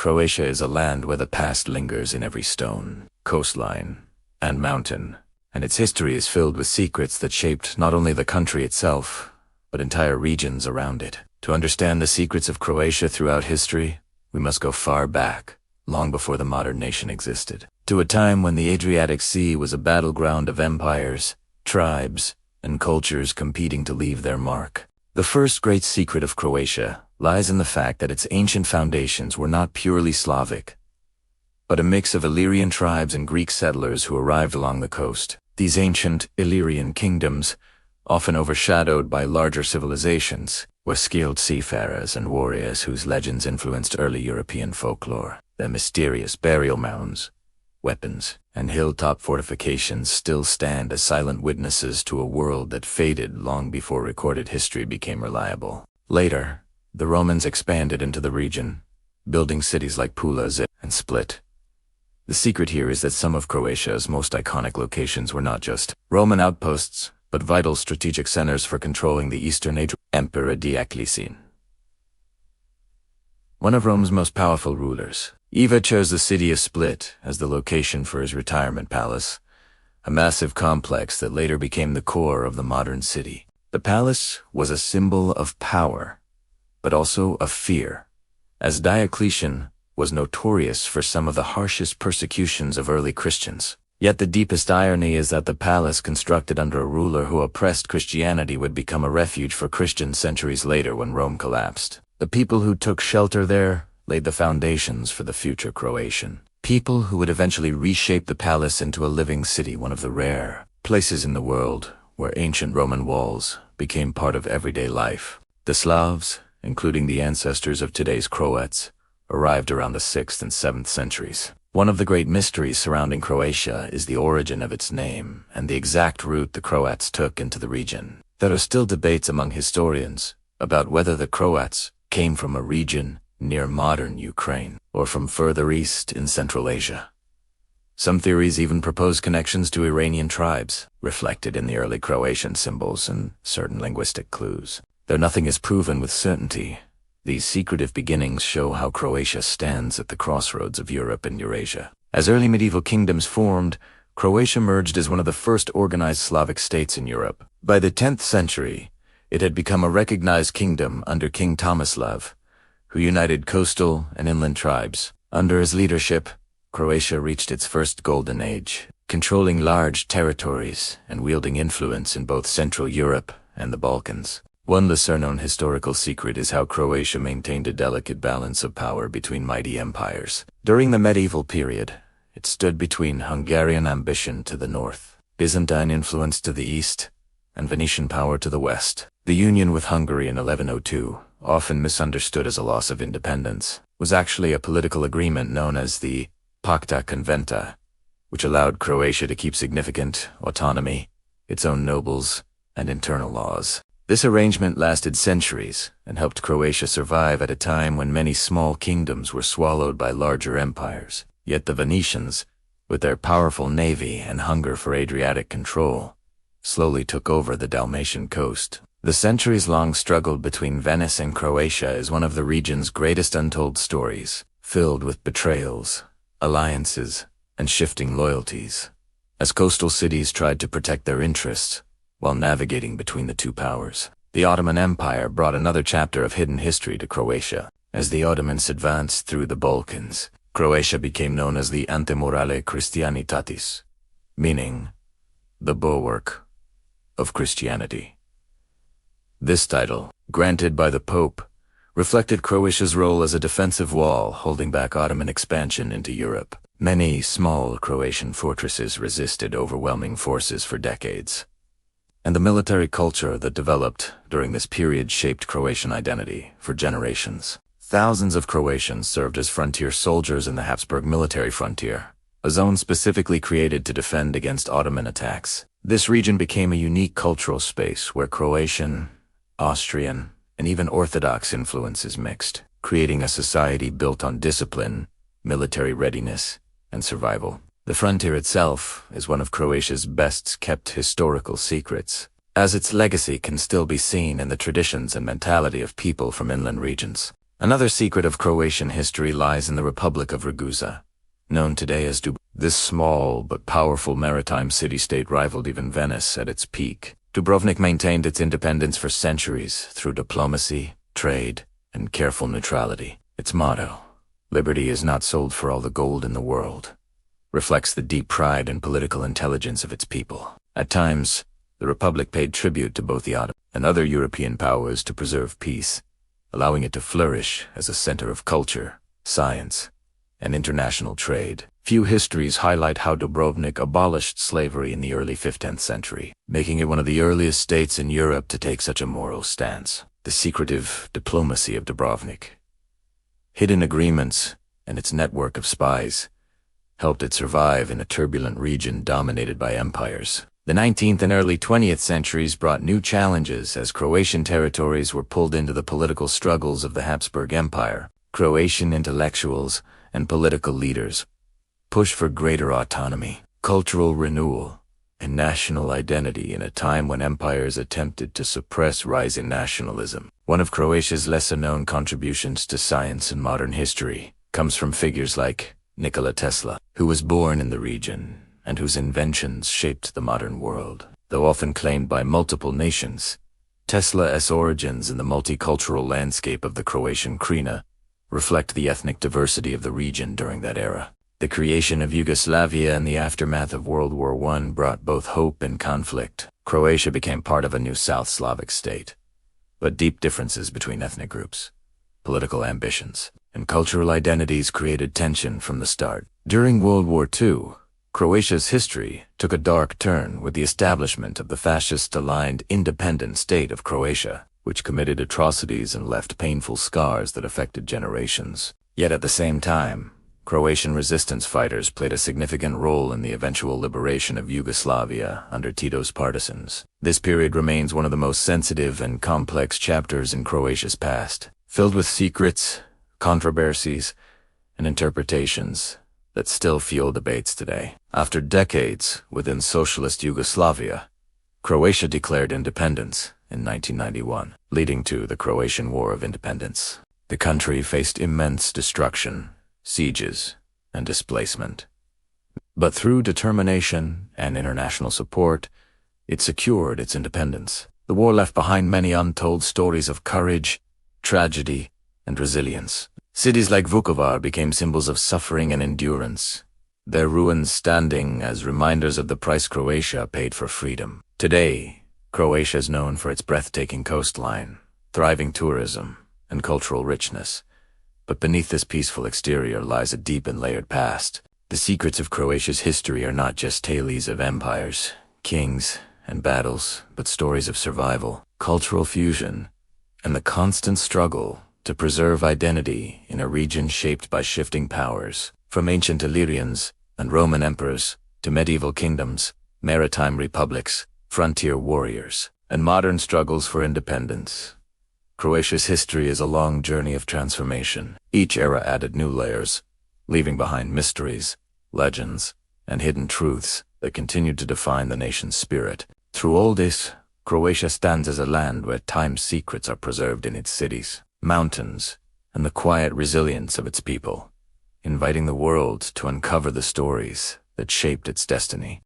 Croatia is a land where the past lingers in every stone, coastline, and mountain, and its history is filled with secrets that shaped not only the country itself, but entire regions around it. To understand the secrets of Croatia throughout history, we must go far back, long before the modern nation existed, to a time when the Adriatic Sea was a battleground of empires, tribes, and cultures competing to leave their mark. The first great secret of Croatia lies in the fact that its ancient foundations were not purely Slavic, but a mix of Illyrian tribes and Greek settlers who arrived along the coast. These ancient Illyrian kingdoms, often overshadowed by larger civilizations, were skilled seafarers and warriors whose legends influenced early European folklore. Their mysterious burial mounds, weapons, and hilltop fortifications still stand as silent witnesses to a world that faded long before recorded history became reliable. Later, the Romans expanded into the region, building cities like Pula, and Split. The secret here is that some of Croatia's most iconic locations were not just Roman outposts, but vital strategic centers for controlling the Eastern Adriatic. Emperor Diocletian, one of Rome's most powerful rulers, chose the city of Split as the location for his retirement palace, a massive complex that later became the core of the modern city. The palace was a symbol of power, but also of fear, as Diocletian was notorious for some of the harshest persecutions of early Christians. Yet the deepest irony is that the palace constructed under a ruler who oppressed Christianity would become a refuge for Christians centuries later when Rome collapsed. The people who took shelter there laid the foundations for the future Croatian. People who would eventually reshape the palace into a living city, one of the rare places in the world where ancient Roman walls became part of everyday life. The Slavs, including the ancestors of today's Croats, arrived around the 6th and 7th centuries. One of the great mysteries surrounding Croatia is the origin of its name and the exact route the Croats took into the region. There are still debates among historians about whether the Croats came from a region near modern Ukraine or from further east in Central Asia. Some theories even propose connections to Iranian tribes, reflected in the early Croatian symbols and certain linguistic clues. Though nothing is proven with certainty, these secretive beginnings show how Croatia stands at the crossroads of Europe and Eurasia. As early medieval kingdoms formed, Croatia emerged as one of the first organized Slavic states in Europe. By the 10th century, it had become a recognized kingdom under King Tomislav, who united coastal and inland tribes. Under his leadership, Croatia reached its first golden age, controlling large territories and wielding influence in both Central Europe and the Balkans. One lesser-known historical secret is how Croatia maintained a delicate balance of power between mighty empires. During the medieval period, it stood between Hungarian ambition to the north, Byzantine influence to the east, and Venetian power to the west. The union with Hungary in 1102, often misunderstood as a loss of independence, was actually a political agreement known as the Pacta Conventa, which allowed Croatia to keep significant autonomy, its own nobles, and internal laws. This arrangement lasted centuries and helped Croatia survive at a time when many small kingdoms were swallowed by larger empires. Yet the Venetians, with their powerful navy and hunger for Adriatic control, slowly took over the Dalmatian coast. The centuries-long struggle between Venice and Croatia is one of the region's greatest untold stories, filled with betrayals, alliances, and shifting loyalties, as coastal cities tried to protect their interests while navigating between the two powers. The Ottoman Empire brought another chapter of hidden history to Croatia. As the Ottomans advanced through the Balkans, Croatia became known as the Antemurale Christianitatis, meaning the bulwark of Christianity. This title, granted by the Pope, reflected Croatia's role as a defensive wall holding back Ottoman expansion into Europe. Many small Croatian fortresses resisted overwhelming forces for decades, and the military culture that developed during this period shaped Croatian identity for generations. Thousands of Croatians served as frontier soldiers in the Habsburg military frontier, a zone specifically created to defend against Ottoman attacks. This region became a unique cultural space where Croatian, Austrian, and even Orthodox influences mixed, creating a society built on discipline, military readiness, and survival. The frontier itself is one of Croatia's best-kept historical secrets, as its legacy can still be seen in the traditions and mentality of people from inland regions. Another secret of Croatian history lies in the Republic of Ragusa, known today as Dubrovnik. This small but powerful maritime city-state rivaled even Venice at its peak. Dubrovnik maintained its independence for centuries through diplomacy, trade, and careful neutrality. Its motto, "Liberty is not sold for all the gold in the world," reflects the deep pride and political intelligence of its people. At times, the Republic paid tribute to both the Ottoman and other European powers to preserve peace, allowing it to flourish as a center of culture, science, and international trade. Few histories highlight how Dubrovnik abolished slavery in the early 15th century, making it one of the earliest states in Europe to take such a moral stance. The secretive diplomacy of Dubrovnik, hidden agreements, and its network of spies helped it survive in a turbulent region dominated by empires. The 19th and early 20th centuries brought new challenges as Croatian territories were pulled into the political struggles of the Habsburg Empire. Croatian intellectuals and political leaders pushed for greater autonomy, cultural renewal, and national identity in a time when empires attempted to suppress rising nationalism. One of Croatia's lesser-known contributions to science and modern history comes from figures like Nikola Tesla, who was born in the region and whose inventions shaped the modern world. Though often claimed by multiple nations, Tesla's origins in the multicultural landscape of the Croatian Krajina reflect the ethnic diversity of the region during that era. The creation of Yugoslavia and the aftermath of World War I brought both hope and conflict. Croatia became part of a new South Slavic state, but deep differences between ethnic groups, political ambitions, and cultural identities created tension from the start. During World War II, Croatia's history took a dark turn with the establishment of the fascist-aligned independent state of Croatia, which committed atrocities and left painful scars that affected generations. Yet at the same time, Croatian resistance fighters played a significant role in the eventual liberation of Yugoslavia under Tito's partisans. This period remains one of the most sensitive and complex chapters in Croatia's past, filled with secrets, controversies, and interpretations that still fuel debates today. After decades within socialist Yugoslavia, Croatia declared independence in 1991, leading to the Croatian War of Independence. The country faced immense destruction, sieges, and displacement. But through determination and international support, it secured its independence. The war left behind many untold stories of courage, tragedy, and resilience. Cities like Vukovar became symbols of suffering and endurance, their ruins standing as reminders of the price Croatia paid for freedom. Today, Croatia is known for its breathtaking coastline, thriving tourism, and cultural richness. But beneath this peaceful exterior lies a deep and layered past. The secrets of Croatia's history are not just tales of empires, kings, and battles, but stories of survival, cultural fusion, and the constant struggle to preserve identity in a region shaped by shifting powers. From ancient Illyrians and Roman emperors to medieval kingdoms, maritime republics, frontier warriors, and modern struggles for independence, Croatia's history is a long journey of transformation. Each era added new layers, leaving behind mysteries, legends, and hidden truths that continue to define the nation's spirit. Through all this, Croatia stands as a land where time's secrets are preserved in its cities, mountains, and the quiet resilience of its people, inviting the world to uncover the stories that shaped its destiny.